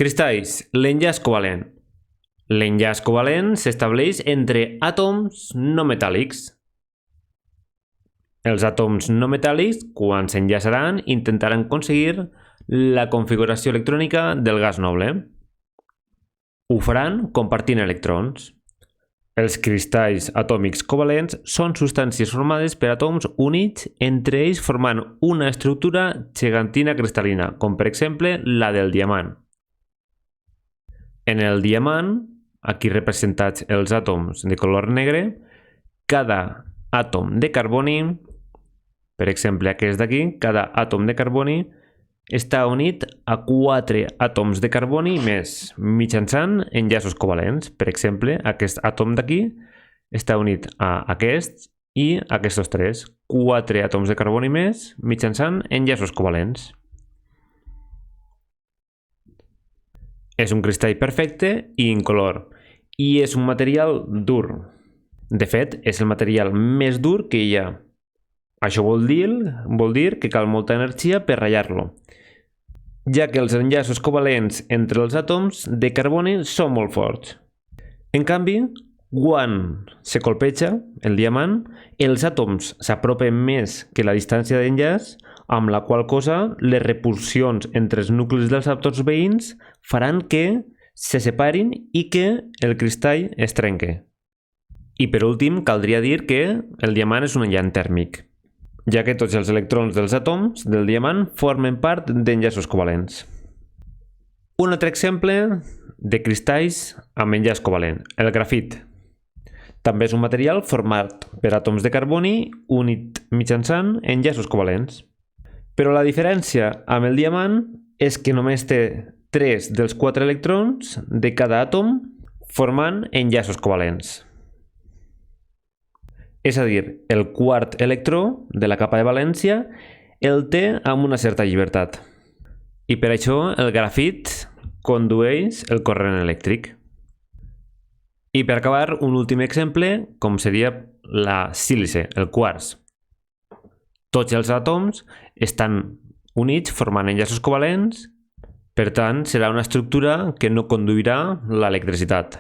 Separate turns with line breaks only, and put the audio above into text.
Cristalls, l'enllaç covalent. L'enllaç covalent s'estableix entre àtoms no metàl·lics. Els àtoms no metàl·lics, quan s'enllaçaran, intentaran aconseguir la configuració electrònica del gas noble. Ho faran compartint electrons. Els cristalls atòmics covalents són substàncies formades per àtoms units entre ells formant una estructura gegantina cristal·lina, com per exemple la del diamant. En el diamant, aquí representats els àtoms de color negre, cada àtom de carboni, per exemple aquest d'aquí, cada àtom de carboni està unit a 4 àtoms de carboni més mitjançant enllaços covalents. Per exemple, aquest àtom d'aquí està unit a aquest i a aquests 3. 4 àtoms de carboni més mitjançant enllaços covalents. És un cristall perfecte i incolor i és un material dur. De fet, és el material més dur que hi ha. Això vol dir que cal molta energia per ratllar-lo, ja que els enllaços covalents entre els àtoms de carboni són molt forts. En canvi, quan se colpeja el diamant, els àtoms s'apropen més que la distància d'enllaç, amb la qual cosa les repulsions entre els nuclis dels àtoms veïns faran que se separin i que el cristall es trenque. I per últim, caldria dir que el diamant és un aïllant tèrmic, ja que tots els electrons dels àtoms del diamant formen part d'enllaços covalents. Un altre exemple de cristalls amb enllaç covalent, el grafit. També és un material format per àtoms de carboni unit mitjançant enllaços covalents. Però la diferència amb el diamant és que només té 3 dels 4 electrons de cada àtom formant enllaços covalents. És a dir, el quart electró de la capa de valència el té amb una certa llibertat. I per això el grafit condueix el corrent elèctric. I per acabar, un últim exemple, com seria la sílice, el quars. Tots els àtoms estan units formant enllaços covalents, per tant, serà una estructura que no conduirà l'electricitat.